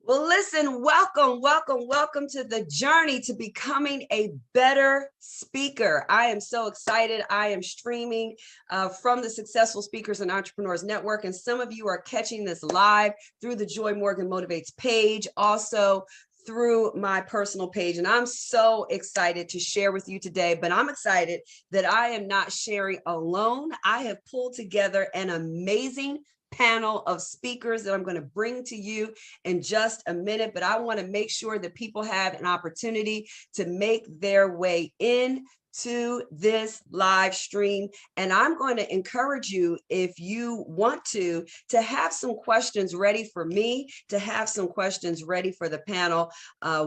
Well, listen, welcome to the journey to becoming a better speaker. I am so excited. I am streaming from the Successful Speakers and Entrepreneurs Network, and some of you are catching this live through the Joy Morgan Motivates page, also through my personal page. And I'm so excited to share with you today, but I'm excited that I am not sharing alone. I have pulled together an amazing panel of speakers that I'm going to bring to you in just a minute, but I want to make sure that people have an opportunity to make their way in to this live stream. And I'm going to encourage you, if you want to have some questions ready for me, to have some questions ready for the panel.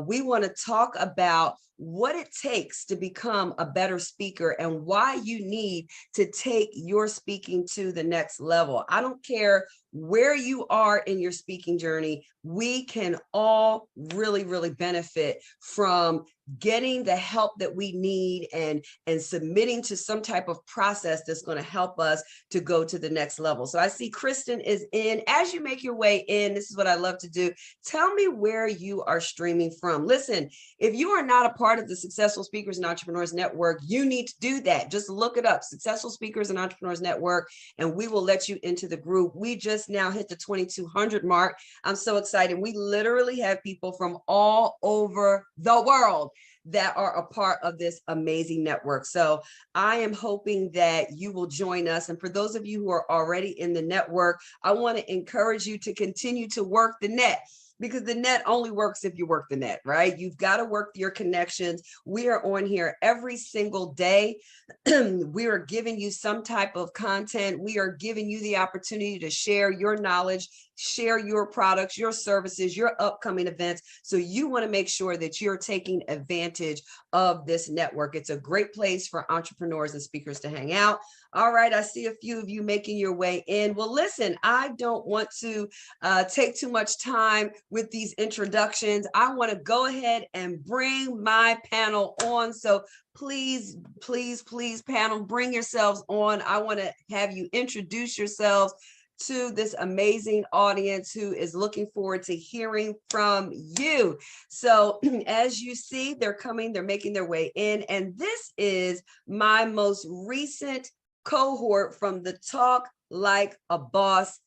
We want to talk about what it takes to become a better speaker and why you need to take your speaking to the next level. I don't care where you are in your speaking journey, we can all really benefit from getting the help that we need and submitting to some type of process that's going to help us to go to the next level. So I see Kristen is in. As you make your way in, this is what I love to do. Tell me where you are streaming from. Listen, if you are not a part of the Successful Speakers and Entrepreneurs Network, you need to do that. Just look it up, Successful Speakers and Entrepreneurs Network, and we will let you into the group. We just now hit the 2,200 mark. I'm so excited. We literally have people from all over the world that are a part of this amazing network. So I am hoping that you will join us. And for those of you who are already in the network, I want to encourage you to continue to work the net, because the net only works if you work the net, right? You've got to work your connections. We are on here every single day. We are giving you some type of content. We are giving you the opportunity to share your knowledge, share your products, your services, your upcoming events. So you want to make sure that you're taking advantage of this network. It's a great place for entrepreneurs and speakers to hang out. All right, I see a few of you making your way in. Well, listen, I don't want to take too much time with these introductions. I want to go ahead and bring my panel on. So please, panel, bring yourselves on. I want to have you introduce yourselves to this amazing audience who is looking forward to hearing from you. So as you see, they're coming, they're making their way in. And this is my most recent cohort from the Talk Like a Boss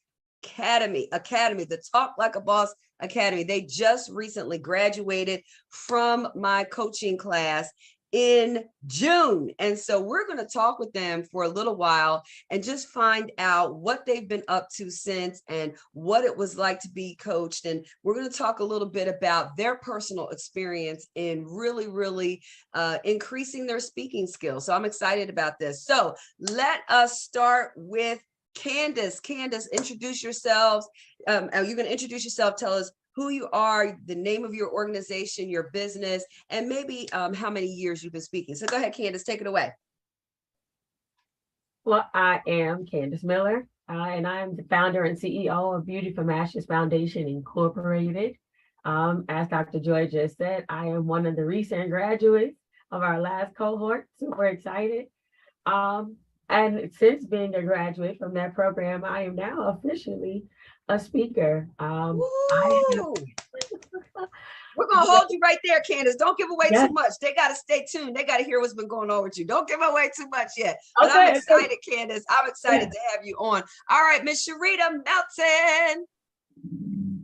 Academy, the Talk Like a Boss Academy. They just recently graduated from my coaching class in June. And so we're going to talk with them for a little while and just find out what they've been up to since and what it was like to be coached. And we're going to talk a little bit about their personal experience in really increasing their speaking skills. So I'm excited about this. So let us start with Candace. Candace, introduce yourselves. You're going to introduce yourself. Tell us who you are, the name of your organization, your business, and maybe how many years you've been speaking. So go ahead, Candace, take it away. Well, I am Candace Miller, and I'm the founder and CEO of Beauty from Ashes Foundation Incorporated. As Dr. Joy just said, I am one of the recent graduates of our last cohort. Super excited. And since being a graduate from that program, I am now officially a speaker. We're going to hold you right there, Candace. Don't give away too much. They got to stay tuned. They got to hear what's been going on with you. Don't give away too much yet. But okay, I'm excited, Candace. I'm excited to have you on. All right, Miss Sharita Melton.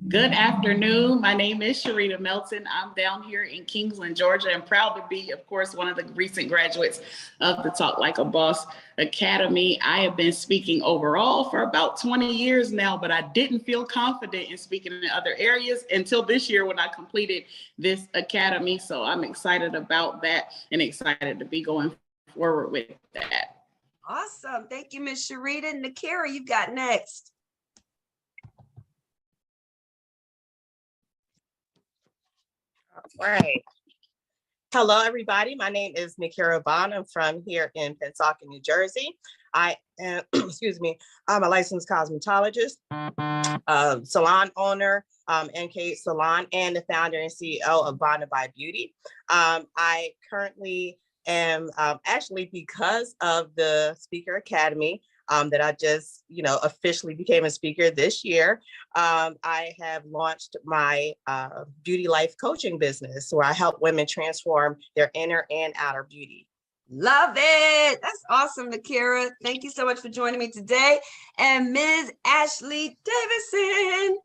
Good afternoon. My name is Sharita Melton. I'm down here in Kingsland, Georgia, and proud to be, of course, one of the recent graduates of the Talk Like a Boss Academy. I have been speaking overall for about 20 years now, but I didn't feel confident in speaking in other areas until this year when I completed this academy. So I'm excited about that and excited to be going forward with that. Awesome. Thank you, Ms. Sharita. Nakira, you've got next. All right. Hello, everybody. My name is Nakira Bond. I'm from here in Pensacola, New Jersey. I am, I'm a licensed cosmetologist, salon owner, NK Salon, and the founder and CEO of Bonded by Beauty. I currently am actually, because of the Speaker Academy, that I just, officially became a speaker this year. I have launched my beauty life coaching business where I help women transform their inner and outer beauty. Love it. That's awesome, Nakira. Thank you so much for joining me today. And Ms. Ashley Davidson,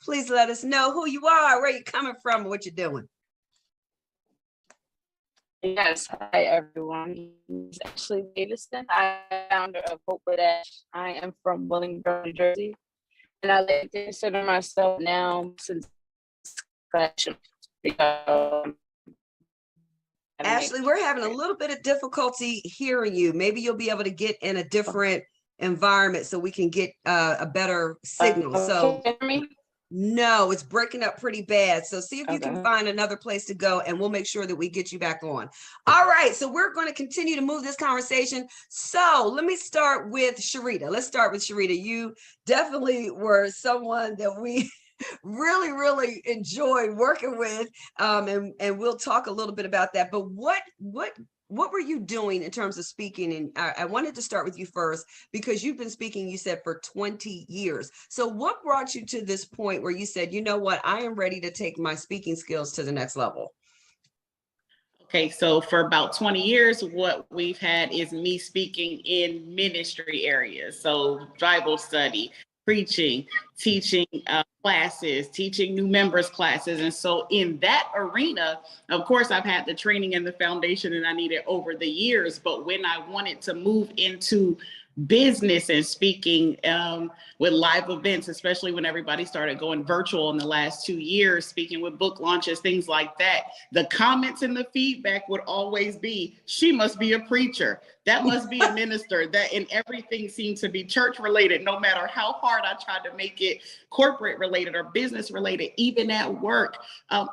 please let us know who you are, where you're coming from, and what you're doing. Yes, hi everyone. This is Ashley Davidson. I'm founder of Hope with Ash. I am from Willingboro, New Jersey, and I like to consider myself now since fashion. Ashley, we're having a little bit of difficulty hearing you. Maybe you'll be able to get in a different environment so we can get a better signal. So no, it's breaking up pretty bad. So see if you can find another place to go and we'll make sure that we get you back on. All right, so we're going to continue to move this conversation. So let me start with Sharita. Let's start with Sharita. You definitely were someone that we really enjoyed working with, and we'll talk a little bit about that. But what were you doing in terms of speaking? And I wanted to start with you first because you've been speaking, you said, for 20 years. So what brought you to this point where you said, you know what, I am ready to take my speaking skills to the next level? Okay, so for about 20 years, what we've had is me speaking in ministry areas. So Bible study, preaching, teaching classes, teaching new members classes. And so in that arena, of course, I've had the training and the foundation that I needed over the years. But when I wanted to move into business and speaking with live events, especially when everybody started going virtual in the last 2 years, speaking with book launches, things like that, the comments and the feedback would always be, she must be a preacher. That must be a minister. That, and everything seemed to be church related, no matter how hard I tried to make it corporate related or business related. Even at work,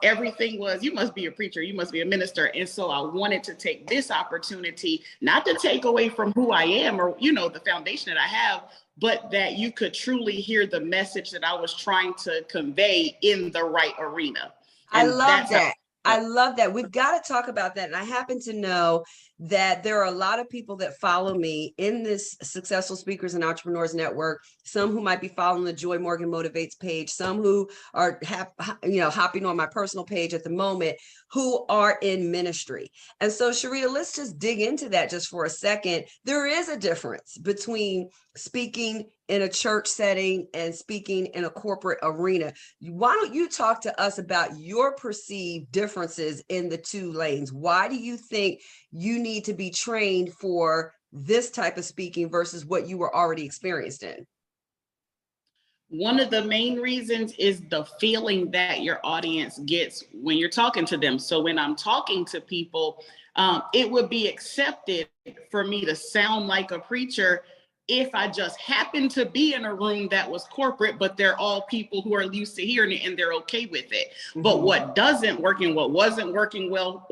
everything was, you must be a preacher, you must be a minister. And so I wanted to take this opportunity, not to take away from who I am or, the foundation that I have, but that you could truly hear the message that I was trying to convey in the right arena. And I love that. I love that. We've got to talk about that. And I happen to know that there are a lot of people that follow me in this Successful Speakers and Entrepreneurs Network, some who might be following the Joy Morgan Motivates page, some who are hopping on my personal page at the moment, who are in ministry. And so, Sharita, let's just dig into that just for a second. There is a difference between speaking in a church setting and speaking in a corporate arena. Why don't you talk to us about your perceived differences in the two lanes? Why do you think you need to be trained for this type of speaking versus what you were already experienced in? One of the main reasons is the feeling that your audience gets when you're talking to them. So when I'm talking to people, it would be accepted for me to sound like a preacher if I just happened to be in a room that was corporate, but they're all people who are used to hearing it and they're okay with it. Mm-hmm. But what doesn't work and what wasn't working well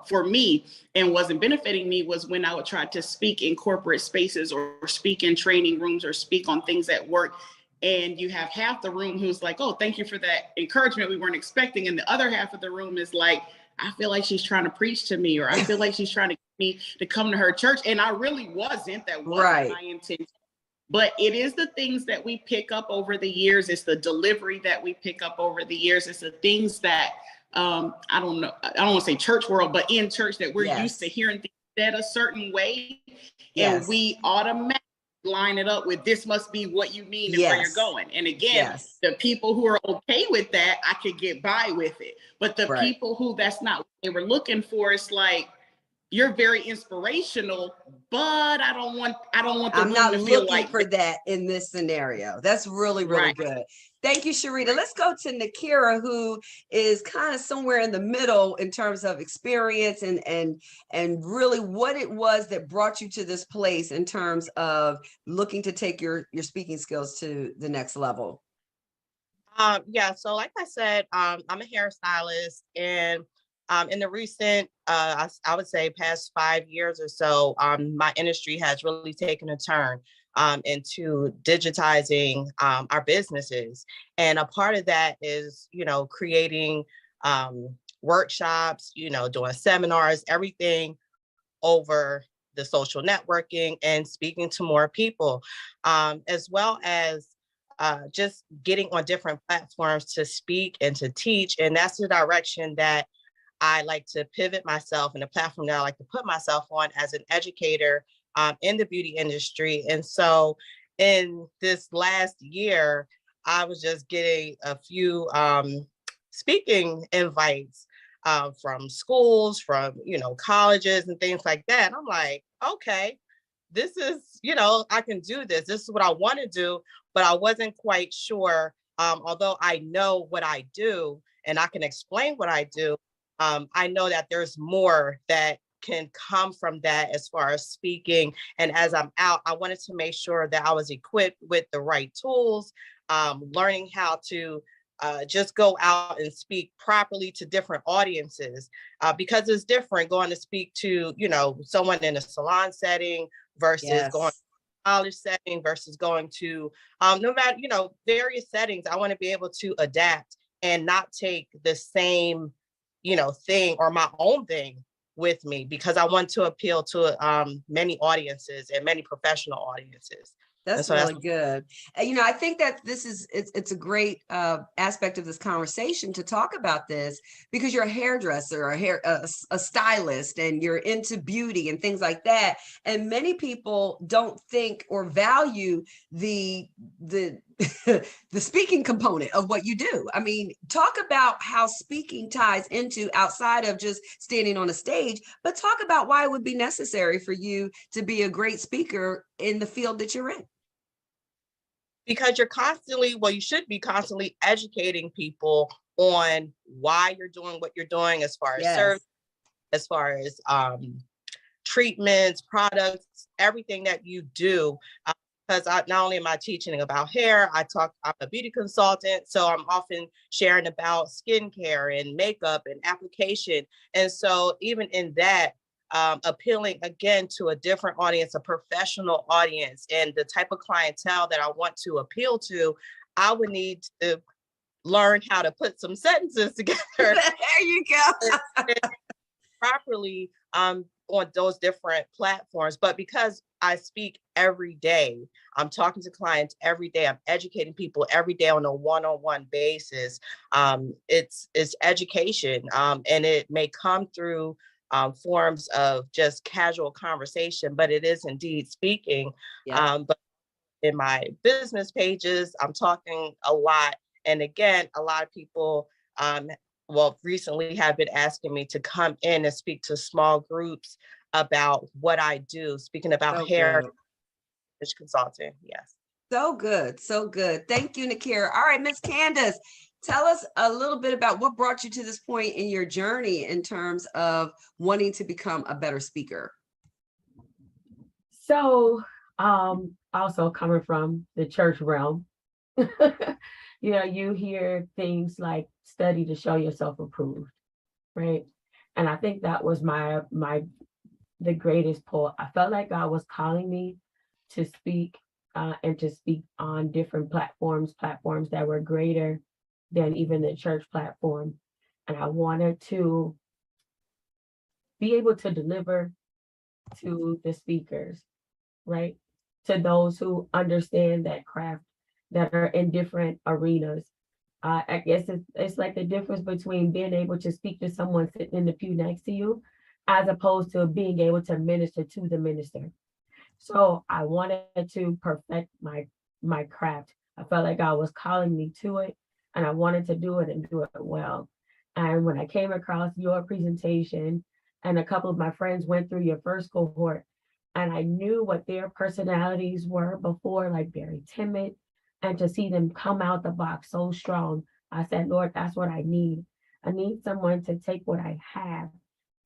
for me and wasn't benefiting me was when I would try to speak in corporate spaces or speak in training rooms or speak on things at work. And you have half the room who's like, oh, thank you for that encouragement we weren't expecting. And the other half of the room is like, I feel like she's trying to preach to me, or I feel like she's trying to get me to come to her church. And I really wasn't. That wasn't my intention. But it is the things that we pick up over the years. It's the delivery that we pick up over the years. It's the things that, I don't want to say church world, but in church that we're used to hearing things said a certain way. And we automatically line it up with, this must be what you mean and where you're going. And again, the people who are okay with that, I could get by with it. But the people who that's not what they were looking for, it's like, you're very inspirational, but I don't want the room to feel like for that in this scenario. That's really good. Thank you, Sharita. Let's go to Nakira, who is kind of somewhere in the middle in terms of experience and really what it was that brought you to this place in terms of looking to take your speaking skills to the next level. So like I said, I'm a hairstylist, and in the recent, I would say past 5 years or so, my industry has really taken a turn into digitizing our businesses. And a part of that is, creating workshops, doing seminars, everything over the social networking and speaking to more people, as well as just getting on different platforms to speak and to teach. And that's the direction that I like to pivot myself, and the platform that I like to put myself on as an educator in the beauty industry. And so in this last year, I was just getting a few speaking invites from schools, from, colleges and things like that. And I'm like, okay, this is, I can do this. This is what I want to do, but I wasn't quite sure. Although I know what I do and I can explain what I do, I know that there's more that can come from that as far as speaking. And as I'm out, I wanted to make sure that I was equipped with the right tools, learning how to just go out and speak properly to different audiences, because it's different going to speak to, someone in a salon setting versus going to a college setting versus going to, no matter, various settings. I want to be able to adapt and not take the same, thing or my own thing with me, because I want to appeal to many audiences and many professional audiences. That's really good. And, I think that it's a great aspect of this conversation to talk about this, because you're a hairdresser, a stylist, and you're into beauty and things like that. And many people don't think or value the the speaking component of what you do. I mean, talk about how speaking ties into, outside of just standing on a stage, but talk about why it would be necessary for you to be a great speaker in the field that you're in. Because you should be constantly educating people on why you're doing what you're doing, as far as service, as far as treatments, products, everything that you do. Because not only am I teaching about hair, I'm a beauty consultant, so I'm often sharing about skincare and makeup and application. And so even in that, appealing again to a different audience, a professional audience, and the type of clientele that I want to appeal to, I would need to learn how to put some sentences together. There you go. Properly on those different platforms. But because I speak every day, I'm talking to clients every day, I'm educating people every day on a one-on-one basis. It's education, and it may come through forms of just casual conversation, but it is indeed speaking. But in my business pages, I'm talking a lot. And again, a lot of people, recently have been asking me to come in and speak to small groups about what I do, speaking about hair consulting. Yes. So good. So good. Thank you, Nakira. All right, Miss Candace, tell us a little bit about what brought you to this point in your journey in terms of wanting to become a better speaker. So, also coming from the church realm, you hear things like study to show yourself approved, right? And I think that was the greatest pull. I felt like God was calling me to speak and to speak on different platforms that were greater than even the church platform. And I wanted to be able to deliver to the speakers, right? To those who understand that craft, that are in different arenas. I guess it's like the difference between being able to speak to someone sitting in the pew next to you, as opposed to being able to minister to the minister. So I wanted to perfect my craft. I felt like God was calling me to it, and I wanted to do it and do it well. And when I came across your presentation, and a couple of my friends went through your first cohort, and I knew what their personalities were before, like very timid, and to see them come out the box so strong, I said, Lord, that's what I need. I need someone to take what I have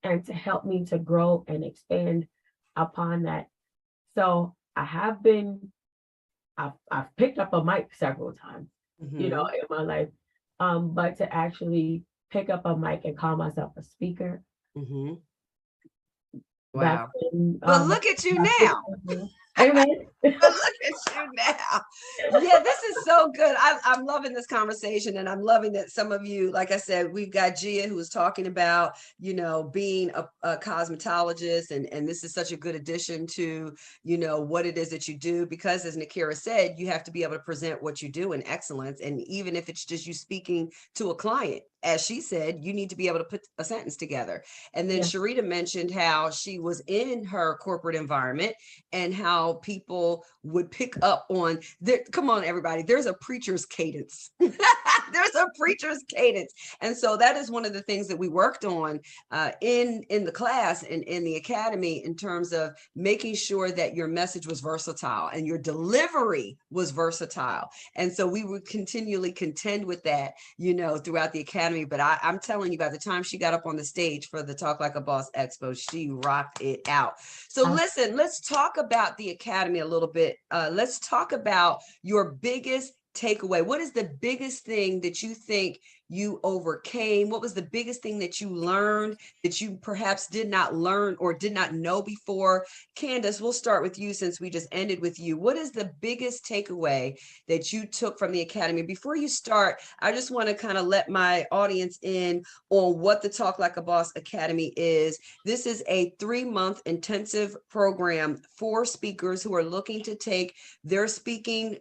and to help me to grow and expand upon that. So I've picked up a mic several times, in my life, but to actually pick up a mic and call myself a speaker. Wow. But look at you now. Amen. Look at you now. Yeah, this is so good. I'm loving this conversation, and I'm loving that some of you, like I said, we've got Gia who was talking about, being a cosmetologist, and this is such a good addition to, what it is that you do, because as Nakira said, you have to be able to present what you do in excellence. And even if it's just you speaking to a client, as she said, you need to be able to put a sentence together. And then Yeah. Sharita mentioned how she was in her corporate environment and how people would pick up on come on, everybody, there's a preacher's cadence. There's a preacher's cadence. And so that is one of the things that we worked on in the class and in the academy, in terms of making sure that your message was versatile and your delivery was versatile. And so we would continually contend with that, throughout the academy. But I'm telling you, by the time she got up on the stage for the Talk Like a Boss Expo, she rocked it out. So listen, let's talk about the academy a little bit. Let's talk about your biggest takeaway. What is the biggest thing that you think you overcame? What was the biggest thing that you learned that you perhaps did not learn or did not know before? Candace, we'll start with you since we just ended with you. What is the biggest takeaway that you took from the academy? Before you start, I just want to kind of let my audience in on what the Talk Like a Boss Academy is. This is a 3-month intensive program for speakers who are looking to take their speaking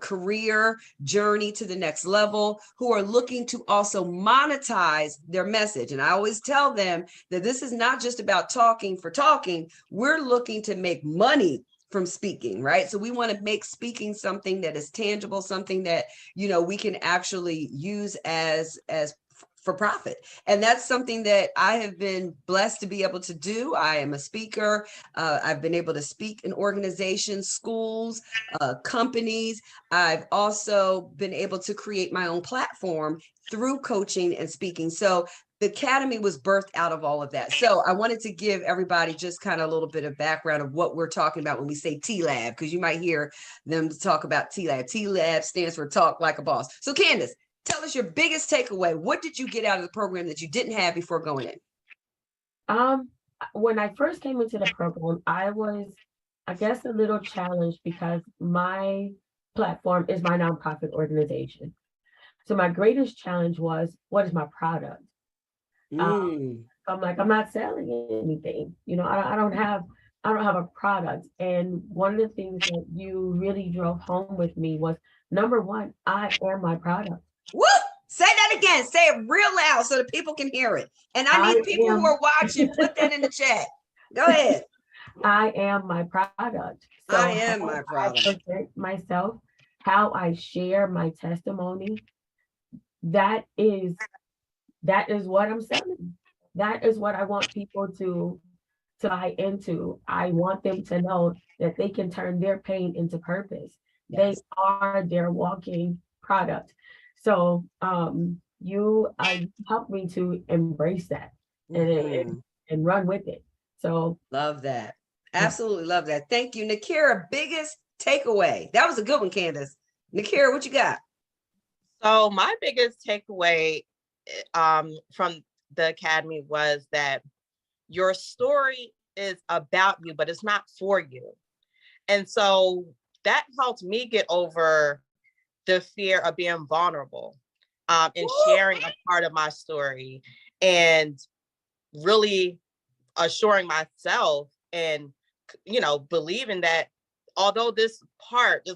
career journey to the next level, who are looking to also monetize their message. And I always tell them that this is not just about talking for talking. We're looking to make money from speaking, right? So we want to make speaking something that is tangible, something that, we can actually use as for profit. And that's something that I have been blessed to be able to do. I am a speaker. I've been able to speak in organizations, schools, companies. I've also been able to create my own platform through coaching and speaking. So the academy was birthed out of all of that. So I wanted to give everybody just kind of a little bit of background of what we're talking about when we say TLAB, because you might hear them talk about TLAB. TLAB stands for Talk Like a Boss. So Candace, tell us your biggest takeaway. What did you get out of the program that you didn't have before going in? When I first came into the program, I was, I guess, a little challenged because my platform is my nonprofit organization. So my greatest challenge was, what is my product? I'm like, I'm not selling anything. I don't have a product. And one of the things that you really drove home with me was, number one, I am my product. Woo! Say that again. Say it real loud so that people can hear it. And I need people who are watching, put that in the chat. Go ahead. I am my product. So I am my product. I present myself, how I share my testimony, that is what I'm selling. That is what I want people to buy into. I want them to know that they can turn their pain into purpose. Yes. They are their walking product. So you helped me to embrace that and run with it. So love that. Absolutely love that. Thank you. Nakira, biggest takeaway. That was a good one, Candace. Nakira, what you got? So my biggest takeaway from the academy was that your story is about you, but it's not for you. And so that helped me get over the fear of being vulnerable and sharing a part of my story, and really assuring myself and, believing that although this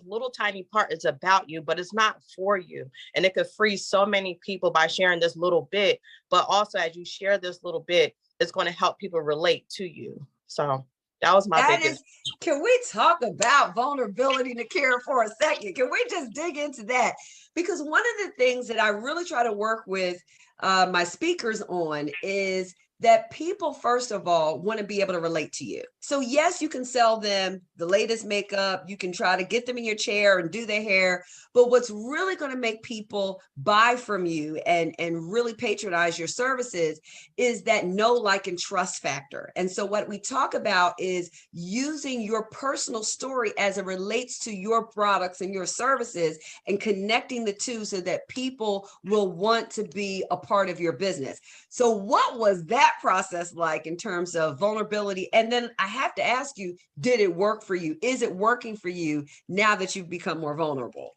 little tiny part is about you, but it's not for you. And it could free so many people by sharing this little bit, but also as you share this little bit, it's going to help people relate to you. So that was my biggest. Can we talk about vulnerability, Nakira, for a second? Can we just dig into that? Because one of the things that I really try to work with my speakers on is that people, first of all, want to be able to relate to you. So yes, you can sell them the latest makeup. You can try to get them in your chair and do their hair. But what's really going to make people buy from you and really patronize your services is that know, like, and trust factor. And so what we talk about is using your personal story as it relates to your products and your services and connecting the two so that people will want to be a part of your business. So what was that that process like in terms of vulnerability? And then I have to ask you, did it work for you? Is it working for you now that you've become more vulnerable?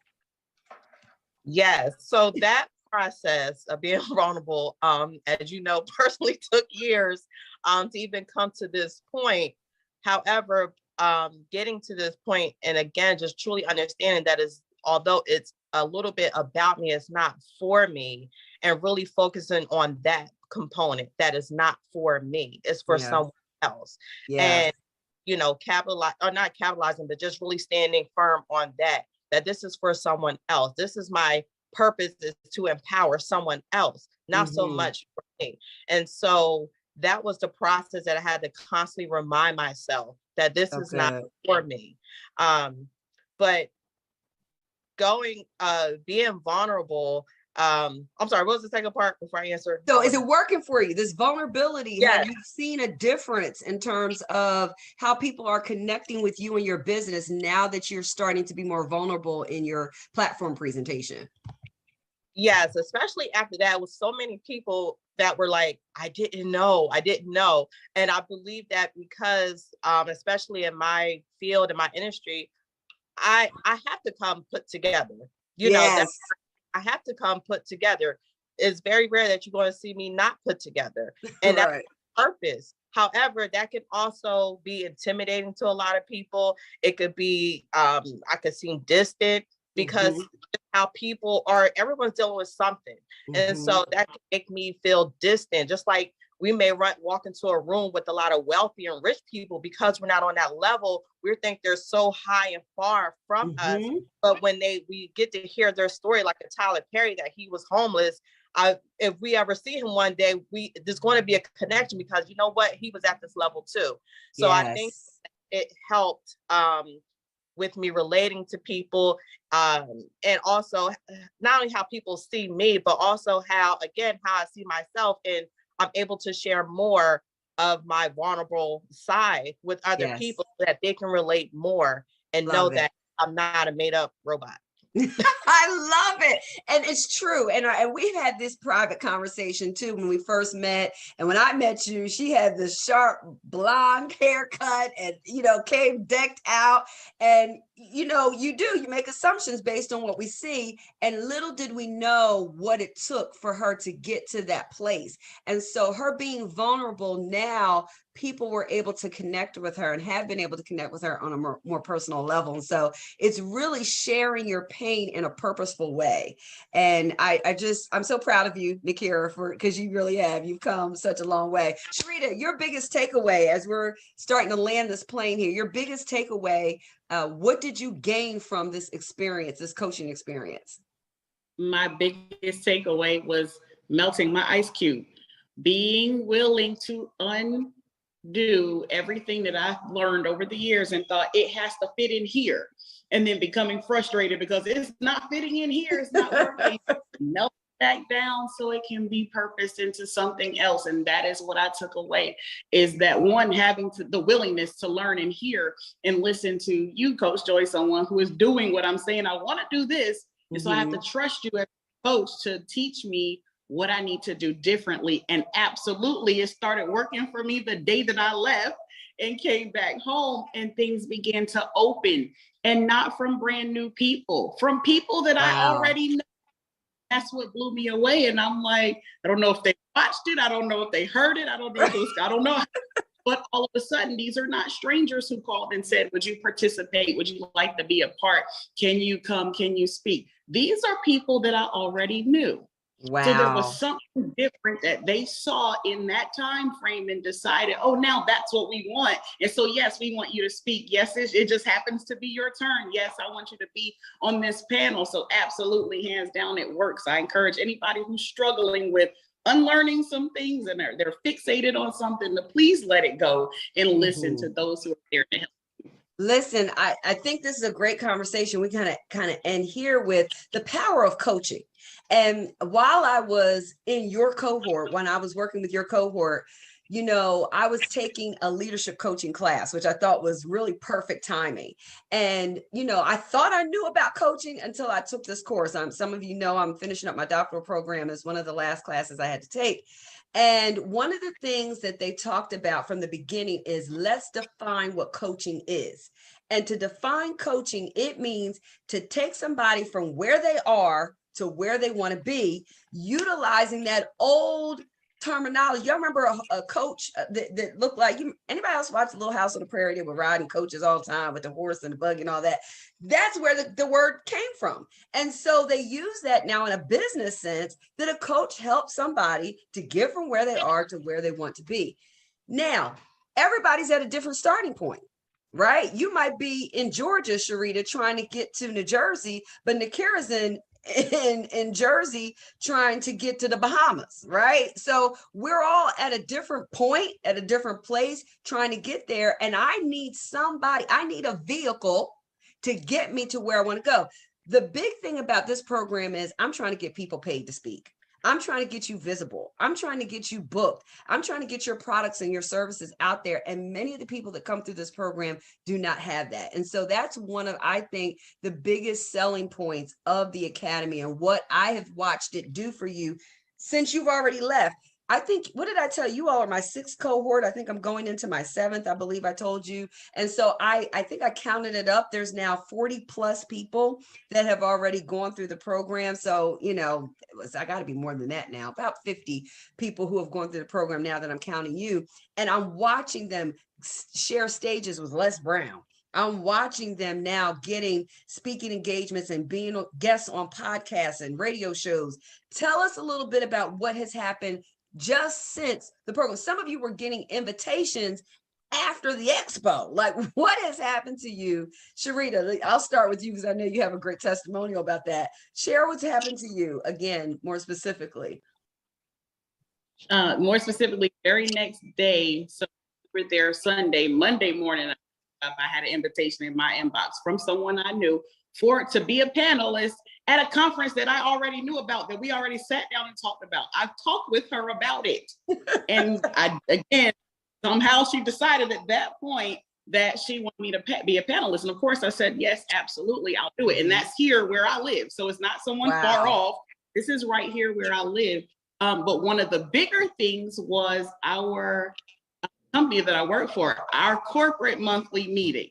Yes. So that process of being vulnerable, as you know, personally took years to even come to this point. However, getting to this point, and again, just truly understanding that is, although it's a little bit about me, it's not for me, and really focusing on that component that is not for me, it's for someone else. And capitalize, or not capitalizing, but just really standing firm on that this is for someone else. This is my purpose, is to empower someone else, not so much for me. And so that was the process that I had to constantly remind myself that this is not for me. But being vulnerable, I'm sorry, what was the second part before I answer? So is it working for you? This vulnerability, have you seen a difference in terms of how people are connecting with you and your business now that you're starting to be more vulnerable in your platform presentation? Yes, especially after that, with so many people that were like, I didn't know. And I believe that because, especially in my field, in my industry, I have to come put together. I have to come put together. It's very rare that you're going to see me not put together. And that's the purpose. However, that can also be intimidating to a lot of people. It could be, I could seem distant because how people are, everyone's dealing with something. And so that can make me feel distant, just like we may walk into a room with a lot of wealthy and rich people, because we're not on that level. We think they're so high and far from us. But when we get to hear their story, like a Tyler Perry, that he was homeless, if we ever see him one day, there's going to be a connection, because you know what, he was at this level too. So I think it helped with me relating to people, and also not only how people see me, but also how I see myself, and I'm able to share more of my vulnerable side with other people, so that they can relate more and know that I'm not a made up robot. I love it. And it's true. And we've had this private conversation too when we first met. And when I met you, she had this sharp blonde haircut and, came decked out. And, you make assumptions based on what we see. And little did we know what it took for her to get to that place. And so her being vulnerable now, people were able to connect with her and have been able to connect with her on a more personal level. And so it's really sharing your pain in a purposeful way. And I'm so proud of you, Nakira, because you really have. You've come such a long way. Sharita, your biggest takeaway as we're starting to land this plane here, your biggest takeaway, what did you gain from this experience, this coaching experience? My biggest takeaway was melting my ice cube, being willing to undo everything that I've learned over the years and thought it has to fit in here, and then becoming frustrated because it's not fitting in here, it's not working. Melt back down so it can be purposed into something else. And that is what I took away, is that one, having the willingness to learn and hear and listen to you, Coach Joy, someone who is doing what I'm saying, I want to do this. And so I have to trust you as a coach to teach me what I need to do differently. And absolutely, it started working for me the day that I left and came back home, and things began to open, and not from brand new people, from people that I already know. That's what blew me away. And I'm like, I don't know if they watched it. I don't know if they heard it. I don't know if it was, I don't know. But all of a sudden, these are not strangers who called and said, would you participate? Would you like to be a part? Can you come? Can you speak? These are people that I already knew. Wow. So there was something different that they saw in that time frame and decided, oh, now that's what we want. And so, yes, we want you to speak. Yes, it just happens to be your turn. Yes, I want you to be on this panel. So absolutely, hands down, it works. I encourage anybody who's struggling with unlearning some things and they're fixated on something to please let it go and listen to those who are there to help. Listen, I think this is a great conversation. We kind of end here with the power of coaching. And while I was in your cohort, when I was working with your cohort, you know, I was taking a leadership coaching class, which I thought was really perfect timing. And, you know, I thought I knew about coaching until I took this course. Some of you know, I'm finishing up my doctoral program as one of the last classes I had to take. And one of the things that they talked about from the beginning is let's define what coaching is. And to define coaching, it means to take somebody from where they are to where they want to be, utilizing that old terminology. Y'all remember a coach that looked like you? Anybody else watch Little House on the Prairie? They were riding coaches all the time with the horse and the buggy and all that. That's where the word came from. And so they use that now in a business sense, that a coach helps somebody to get from where they are to where they want to be. Now, everybody's at a different starting point, right? You might be in Georgia, Sharita, trying to get to New Jersey, but Nakira's in Jersey trying to get to the Bahamas, right? So we're all at a different point, at a different place, trying to get there. And I need somebody, I need a vehicle to get me to where I want to go. The big thing about this program is I'm trying to get people paid to speak. I'm trying to get you visible. I'm trying to get you booked. I'm trying to get your products and your services out there. And many of the people that come through this program do not have that. And so that's one of, I think, the biggest selling points of the Academy and what I have watched it do for you since you've already left. I think, what did I tell you? You all are my 6th cohort. I think I'm going into my 7th, I believe I told you. And so I think I counted it up. There's now 40 plus people that have already gone through the program. So, you know, I got to be more than that now, about 50 people who have gone through the program now that I'm counting you. And I'm watching them share stages with Les Brown. I'm watching them now getting speaking engagements and being guests on podcasts and radio shows. Tell us a little bit about what has happened just since the program. Some of you were getting invitations after the expo. Like, what has happened to you? Sharita, I'll start with you because I know you have a great testimonial about that. Share what's happened to you, again, more specifically. More specifically, very next day, so we were there Sunday, Monday morning, I had an invitation in my inbox from someone I knew to be a panelist at a conference that I already knew about, that we already sat down and talked about. I've talked with her about it. And again, somehow she decided at that point that she wanted me to be a panelist. And of course I said, yes, absolutely, I'll do it. And that's here where I live. So it's not someone far off. This is right here where I live. But one of the bigger things was our company that I work for, our corporate monthly meeting.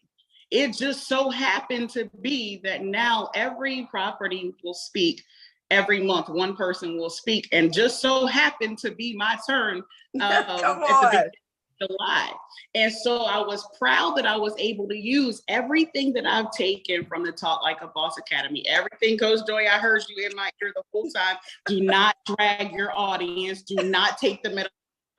It just so happened to be that now every property will speak every month. One person will speak, and just so happened to be my turn at the beginning of July. And so I was proud that I was able to use everything that I've taken from the Talk Like a Boss Academy. Everything, Coach Joy, I heard you in my ear the whole time. Do not drag your audience. Do not take them at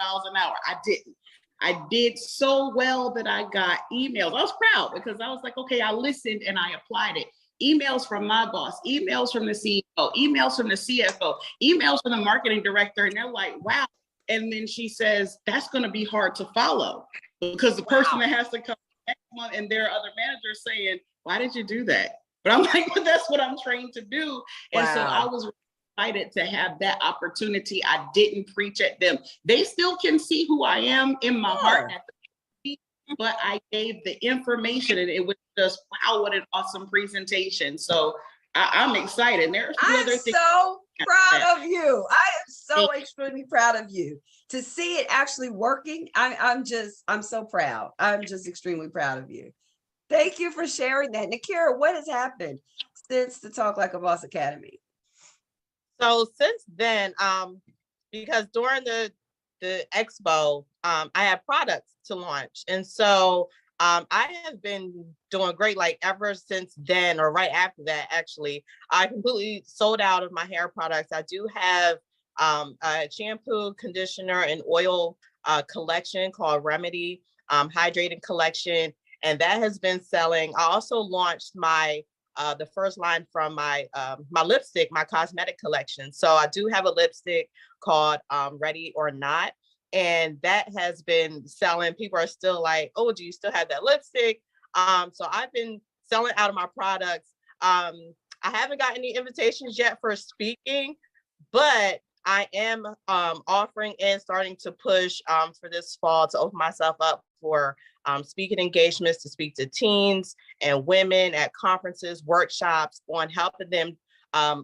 $1,000 an hour. I didn't. I did so well that I got emails. I was proud because I was like, okay, I listened and I applied it. Emails from my boss, emails from the CEO, emails from the CFO, emails from the marketing director. And they're like, wow. And then she says, that's going to be hard to follow because the person that has to come next month, and there are other managers saying, why did you do that? But I'm like, but that's what I'm trained to do. And so I was excited to have that opportunity. I didn't preach at them. They still can see who I am in my heart at the time, but I gave the information, and it was just, wow, what an awesome presentation. So I'm excited. There's other things. So proud of you. I am so extremely proud of you to see it actually working. I'm so proud. I'm just extremely proud of you. Thank you for sharing that. Nakira, what has happened since the Talk Like a Boss Academy? So since then, because during the expo, I had products to launch. And so I have been doing great, like ever since then, or right after that, actually. I completely sold out of my hair products. I do have a shampoo, conditioner, and oil collection called Remedy Hydrating Collection. And that has been selling. I also launched my the first line from my my lipstick, my cosmetic collection. So I do have a lipstick called Ready or Not, and that has been selling. People are still like, oh, do you still have that lipstick? So I've been selling out of my products. I haven't got any invitations yet for speaking, but I am offering and starting to push for this fall to open myself up for speaking engagements to speak to teens and women at conferences, workshops on helping them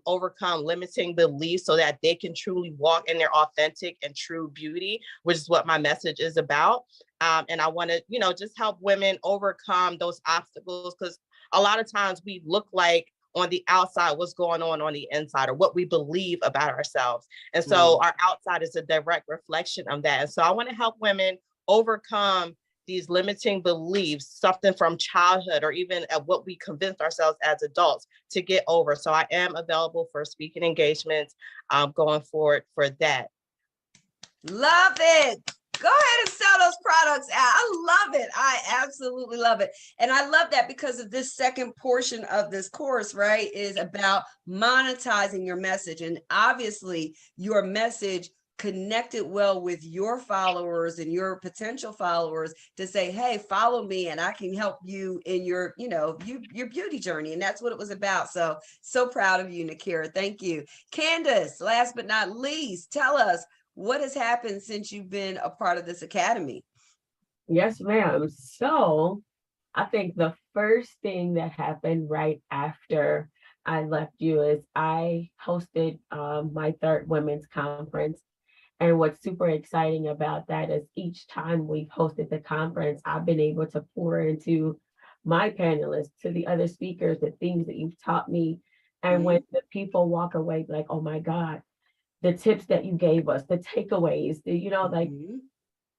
overcome limiting beliefs so that they can truly walk in their authentic and true beauty, which is what my message is about. And I want to, just help women overcome those obstacles, because a lot of times we look like on the outside what's going on the inside, or what we believe about ourselves. And so our outside is a direct reflection of that. And so I want to help women overcome these limiting beliefs, something from childhood or even at what we convince ourselves as adults to get over. So I am available for speaking engagements going forward for that. Love it. Go ahead and sell those products out. I love it. I absolutely love it. And I love that because of this second portion of this course, right, is about monetizing your message. And obviously your message connected well with your followers and your potential followers to say, hey, follow me and I can help you in your, your beauty journey. And that's what it was about. So proud of you, Nakira. Thank you. Candace, last but not least, tell us, what has happened since you've been a part of this academy? Yes, ma'am. So I think the first thing that happened right after I left you is I hosted my third women's conference. And what's super exciting about that is each time we've hosted the conference, I've been able to pour into my panelists, to the other speakers, the things that you've taught me. And when the people walk away like, oh my God, the tips that you gave us, the takeaways,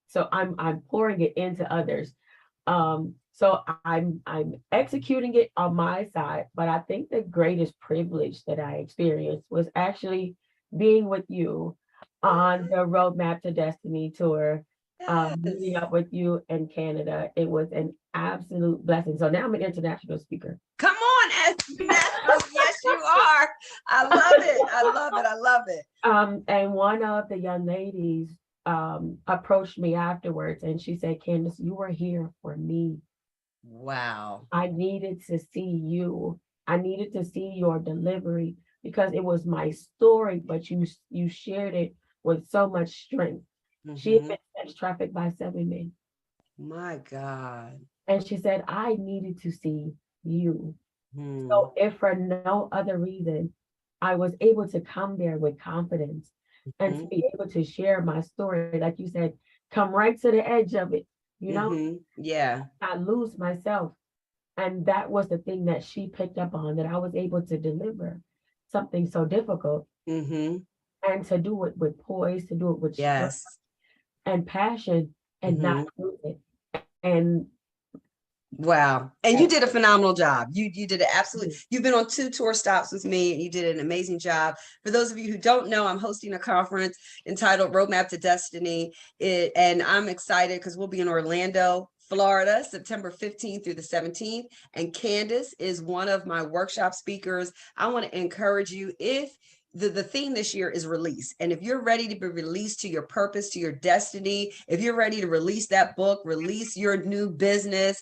so I'm pouring it into others. So I'm executing it on my side, but I think the greatest privilege that I experienced was actually being with you on the Roadmap to Destiny tour, meeting up with you in Canada. It was an absolute blessing. So now I'm an international speaker. Come on, yes, you are. I love it. I love it. I love it. And one of the young ladies approached me afterwards and she said, Candace, you were here for me. Wow. I needed to see you. I needed to see your delivery because it was my story, but you shared it with so much strength. She had been sex trafficked by 7 men. My God. And she said, I needed to see you. So if for no other reason, I was able to come there with confidence and to be able to share my story, like you said, come right to the edge of it, Yeah. I lose myself. And that was the thing that she picked up on, that I was able to deliver something so difficult and to do it with poise, to do it with strength and passion and not lose it. And wow. And you did a phenomenal job. You did it absolutely. You've been on 2 tour stops with me and you did an amazing job. For those of you who don't know, I'm hosting a conference entitled Roadmap to Destiny. And I'm excited because we'll be in Orlando, Florida, September 15th through the 17th. And Candace is one of my workshop speakers. I want to encourage you, if the theme this year is release. And if you're ready to be released to your purpose, to your destiny, if you're ready to release that book, release your new business,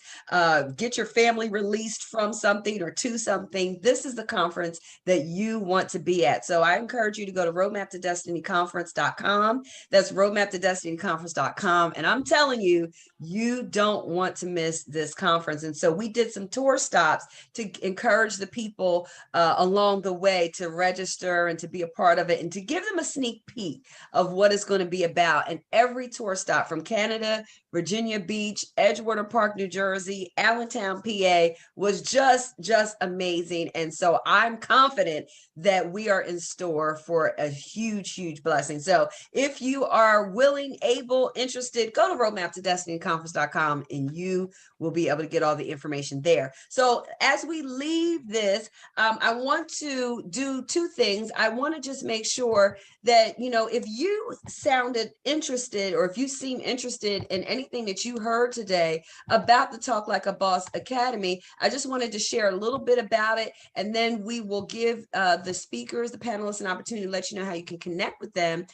get your family released from something or to something, this is the conference that you want to be at. So I encourage you to go to roadmaptodestinyconference.com. That's roadmaptodestinyconference.com. And I'm telling you, you don't want to miss this conference. And so we did some tour stops to encourage the people along the way to register and to be a part of it and to give them a sneak peek of what it's going to be about. And every tour stop from Canada, Virginia Beach, Edgewater Park, New Jersey, Allentown, PA was just amazing. And so I'm confident that we are in store for a huge blessing. So if you are willing, able, interested, go to roadmaptodestinyconference.com and you will be able to get all the information there. So as we leave this, I want to do 2 things. I want to just make sure that, if you sounded interested or if you seem interested in anything that you heard today about the Talk Like a Boss Academy, I just wanted to share a little bit about it. And then we will give the speakers, the panelists, an opportunity to let you know how you can connect with them.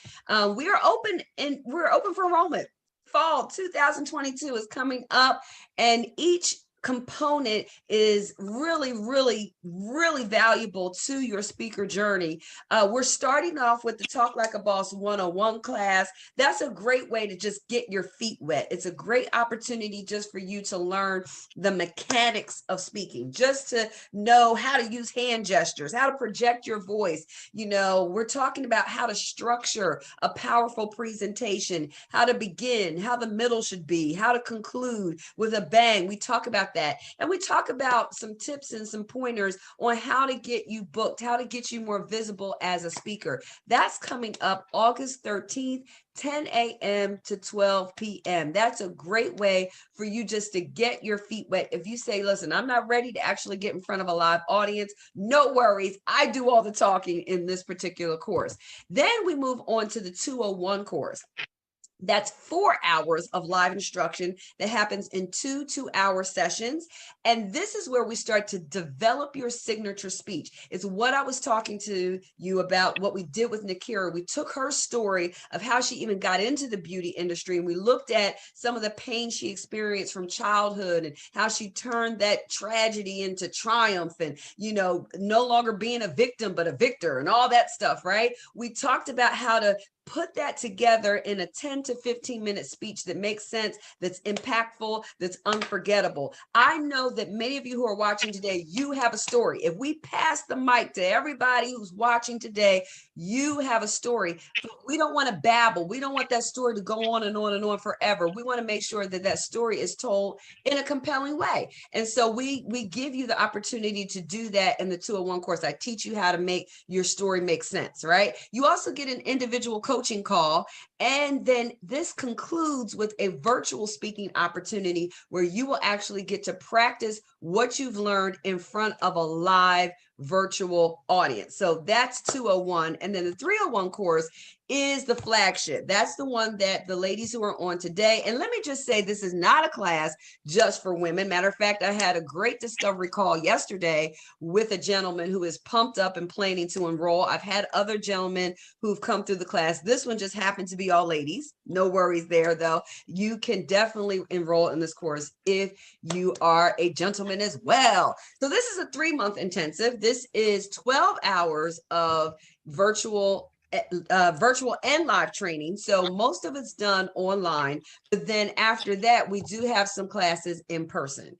We are open for enrollment. Fall 2022 is coming up, and each component is really, really, really valuable to your speaker journey. We're starting off with the Talk Like a Boss 101 class. That's a great way to just get your feet wet. It's a great opportunity just for you to learn the mechanics of speaking, just to know how to use hand gestures, how to project your voice. You know, we're talking about how to structure a powerful presentation, how to begin, how the middle should be, how to conclude with a bang. We talk about that. And we talk about some tips and some pointers on how to get you booked, how to get you more visible as a speaker. That's coming up August 13th, 10 a.m. to 12 p.m. That's a great way for you just to get your feet wet. If you say, listen, I'm not ready to actually get in front of a live audience, no worries. I do all the talking in this particular course. Then we move on to the 201 course. That's 4 hours of live instruction that happens in 2 2-hour sessions. And this is where we start to develop your signature speech. It's what I was talking to you about, what we did with Nakira. We took her story of how she even got into the beauty industry, and we looked at some of the pain she experienced from childhood and how she turned that tragedy into triumph and, you know, no longer being a victim, but a victor and all that stuff, right? We talked about how to put that together in a 10 to 15 minute speech that makes sense, that's impactful, that's unforgettable. I know that many of you who are watching today, you have a story. If we pass the mic to everybody who's watching today, you have a story. We don't want to babble. We don't want that story to go on and on and on forever. We want to make sure that that story is told in a compelling way. And so we give you the opportunity to do that in the 201 course. I teach you how to make your story make sense, right? You also get an individual coaching call. And then this concludes with a virtual speaking opportunity where you will actually get to practice what you've learned in front of a live virtual audience. So that's 201. And then the 301 course is the flagship. That's the one that the ladies who are on today. And let me just say, this is not a class just for women. Matter of fact, I had a great discovery call yesterday with a gentleman who is pumped up and planning to enroll. I've had other gentlemen who've come through the class. This one just happened to be all ladies. No worries there, though. You can definitely enroll in this course if you are a gentleman as well. So this is a 3-month intensive. This is 12 hours of virtual and live training. So most of it's done online, but then after that, we do have some classes in person.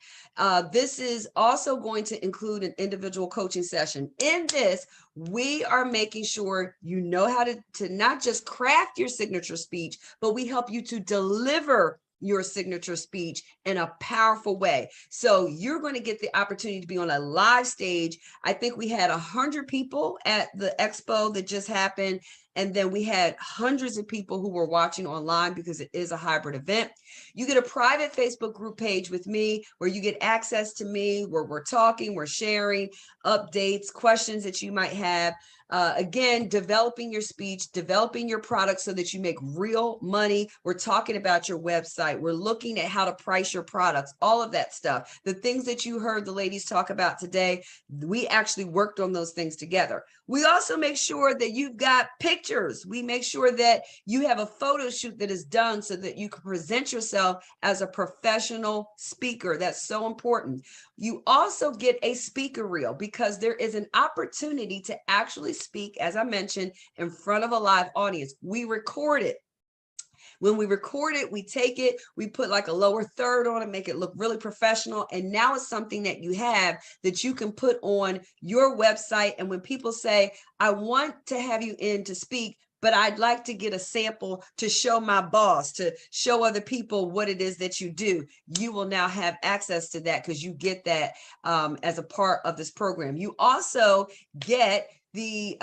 This is also going to include an individual coaching session. In this, we are making sure you know how to not just craft your signature speech, but we help you to deliver your signature speech in a powerful way. So you're going to get the opportunity to be on a live stage. I think we had 100 people at the expo that just happened. And then we had hundreds of people who were watching online because it is a hybrid event. You get a private Facebook group page with me where you get access to me, where we're talking, we're sharing updates, questions that you might have. Again, developing your speech, developing your product so that you make real money. We're talking about your website. We're looking at how to price your products, all of that stuff. The things that you heard the ladies talk about today, we actually worked on those things together. We also make sure that you've got pictures. We make sure that you have a photo shoot that is done so that you can present yourself as a professional speaker. That's so important. You also get a speaker reel because there is an opportunity to actually speak, as I mentioned, in front of a live audience. We record it. When we record it, we take it, we put like a lower third on it, make it look really professional. And now it's something that you have that you can put on your website. And when people say, I want to have you in to speak, but I'd like to get a sample to show my boss, to show other people what it is that you do, you will now have access to that because you get that as a part of this program. You also get the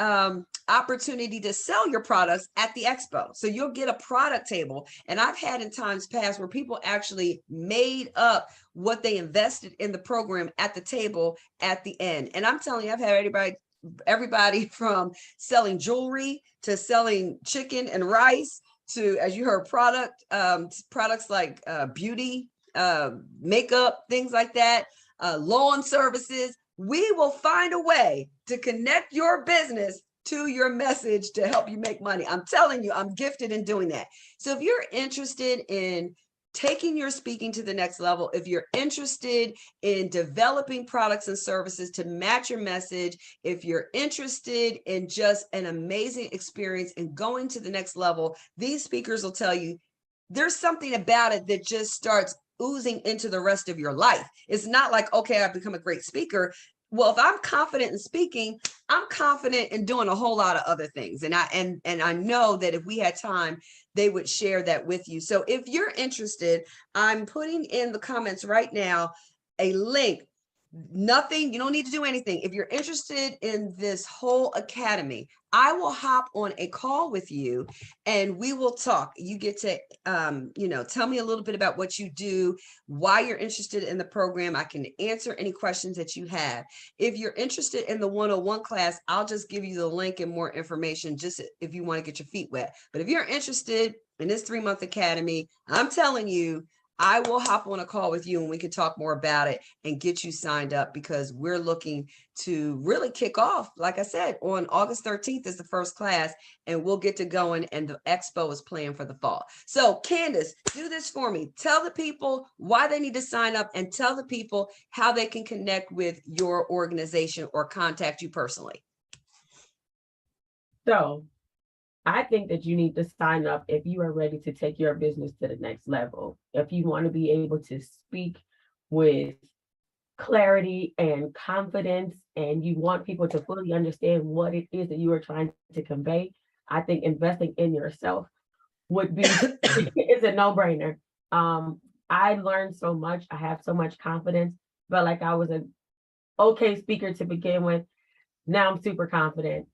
opportunity to sell your products at the expo. So you'll get a product table. And I've had in times past where people actually made up what they invested in the program at the table at the end. And I'm telling you, I've had everybody from selling jewelry to selling chicken and rice to, as you heard, products like beauty, makeup, things like that, lawn services. We will find a way to connect your business to your message to help you make money. I'm telling you, I'm gifted in doing that. So if you're interested in taking your speaking to the next level, if you're interested in developing products and services to match your message, if you're interested in just an amazing experience and going to the next level, these speakers will tell you there's something about it that just starts oozing into the rest of your life. It's not like, okay, I've become a great speaker. Well, if I'm confident in speaking, I'm confident in doing a whole lot of other things. And I know that if we had time, they would share that with you. So if you're interested, I'm putting in the comments right now a link. Nothing, you don't need to do anything. If you're interested in this whole academy, I will hop on a call with you and we will talk. You get to, tell me a little bit about what you do, why you're interested in the program. I can answer any questions that you have. If you're interested in the 101 class, I'll just give you the link and more information just if you want to get your feet wet. But if you're interested in this 3-month academy, I'm telling you, I will hop on a call with you and we can talk more about it and get you signed up, because we're looking to really kick off. Like I said, on August 13th is the first class and we'll get to going, and the expo is planned for the fall. So Candace, do this for me. Tell the people why they need to sign up and tell the people how they can connect with your organization or contact you personally. So I think that you need to sign up if you are ready to take your business to the next level. If you want to be able to speak with clarity and confidence, and you want people to fully understand what it is that you are trying to convey, I think investing in yourself would be, it's a no-brainer. I learned so much. I have so much confidence, but like I was an okay speaker to begin with. Now I'm super confident.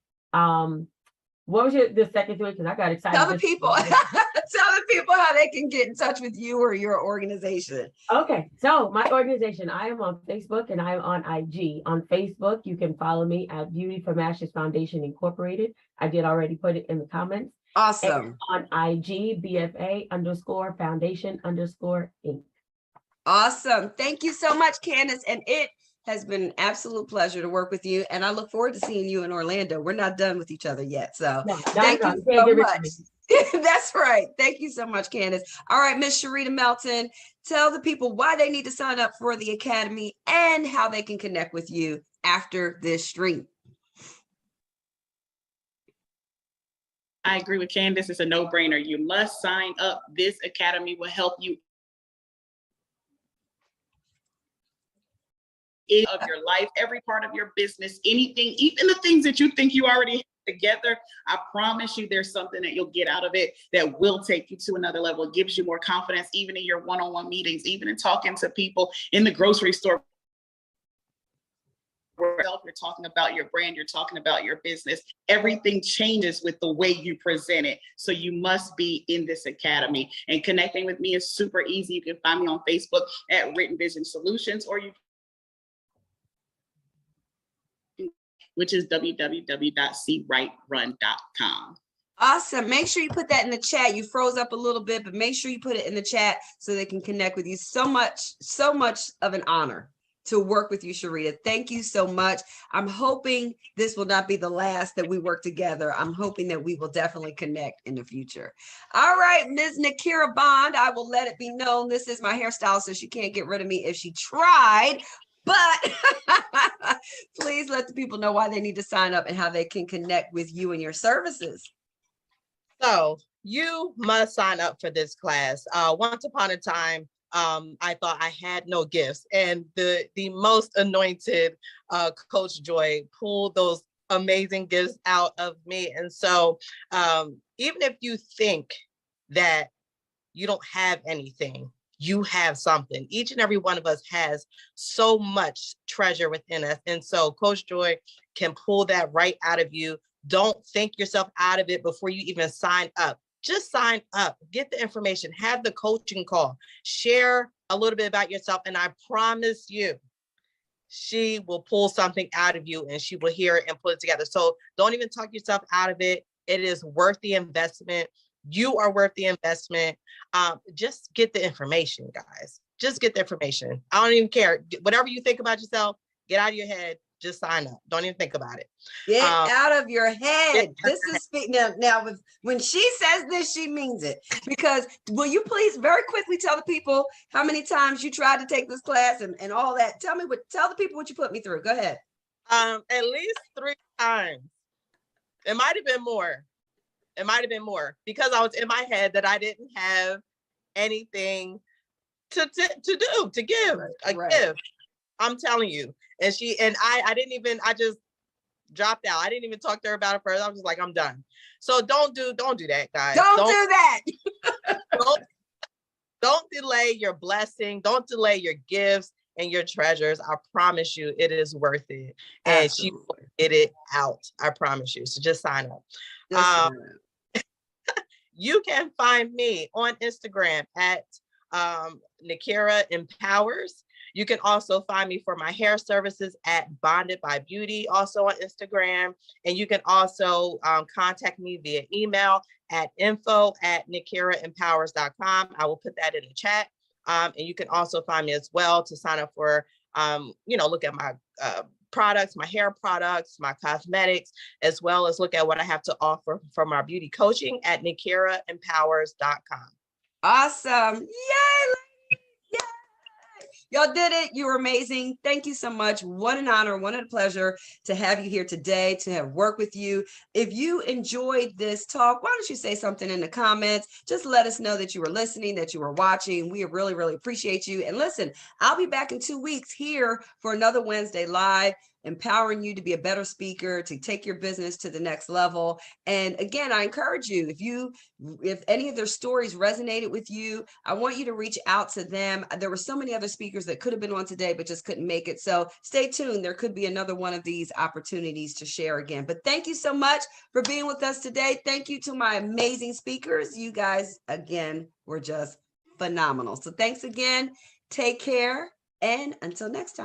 What was the second to it? Because I got excited. Tell the people, tell the people how they can get in touch with you or your organization. Okay, so my organization, I am on Facebook and I am on IG. On Facebook, you can follow me at Beauty from Ashes Foundation Incorporated. I did already put it in the comments. Awesome. And on IG, BFA_Foundation_Inc. Awesome. Thank you so much, Candace. And it has been an absolute pleasure to work with you. And I look forward to seeing you in Orlando. We're not done with each other yet. So thank you so much. That's right. Thank you so much, Candace. All right, Miss Sharita Melton, tell the people why they need to sign up for the Academy and how they can connect with you after this stream. I agree with Candace. It's a no-brainer. You must sign up. This academy will help you of your life, every part of your business, anything, even the things that you think you already have together. I promise you there's something that you'll get out of it that will take you to another level. It gives you more confidence, even in your one-on-one meetings, even in talking to people in the grocery store. You're talking about your brand, you're talking about your business. Everything changes with the way you present it. So you must be in this academy. And connecting with me is super easy. You can find me on Facebook at Written Vision Solutions, or you, which is www.cwriterun.com. Awesome. Make sure you put that in the chat. You froze up a little bit, but make sure you put it in the chat so they can connect with you. So much of an honor to work with you, Sharita. Thank you so much. I'm hoping this will not be the last that we work together. I'm hoping that we will definitely connect in the future. All right, Ms. Nakira Bond, I will let it be known this is my hairstylist, so she can't get rid of me if she tried. But please let the people know why they need to sign up and how they can connect with you and your services. So you must sign up for this class. Once upon a time, I thought I had no gifts, and the most anointed Coach Joy pulled those amazing gifts out of me. And so even if you think that you don't have anything, you have something. Each and every one of us has so much treasure within us. And so Coach Joy can pull that right out of you. Don't think yourself out of it before you even sign up. Just sign up, get the information, have the coaching call, share a little bit about yourself. And I promise you, she will pull something out of you and she will hear it and put it together. So don't even talk yourself out of it. It is worth the investment. You are worth the investment. Just get the information, guys. Just get the information. I don't even care. Whatever you think about yourself, get out of your head. just sign up. Don't even think about it. Get Um, out of your head. This is now when she says this, she means it. Because will you please very quickly tell the people how many times you tried to take this class and all that? Tell the people what you put me through. Go ahead. At least 3 times. It might have been more. It might have been more because I was in my head that I didn't have anything to give a gift. I'm telling you. And I didn't even, I just dropped out. I didn't even talk to her about it first. I was just like, I'm done. So don't do that, guys. Don't do that. Don't delay your blessing. Don't delay your gifts and your treasures. I promise you, it is worth it. And Absolutely. she will get it out. I promise you. So just sign up. You can find me on Instagram at Nakira Empowers. You can also find me for my hair services at Bonded by Beauty, also on Instagram. And you can also contact me via email at info@nakiraempowers.com. I will put that in the chat. And you can also find me as well to sign up for, look at my products, my hair products, my cosmetics, as well as look at what I have to offer from our beauty coaching at nakiraempowers.com. Awesome. Yay. Yay. Y'all did it. You were amazing. Thank you so much. What an honor. What a pleasure to have you here today, to have worked with you. If you enjoyed this talk, why don't you say something in the comments? Just let us know that you were listening, that you were watching. We really, really appreciate you. And listen, I'll be back in 2 weeks here for another Wednesday Live, empowering you to be a better speaker, to take your business to the next level. And again, I encourage you, if any of their stories resonated with you, I want you to reach out to them. There were so many other speakers that could have been on today, but just couldn't make it. So stay tuned. There could be another one of these opportunities to share again. But thank you so much for being with us today. Thank you to my amazing speakers. You guys, again, were just phenomenal. So thanks again. Take care. And until next time.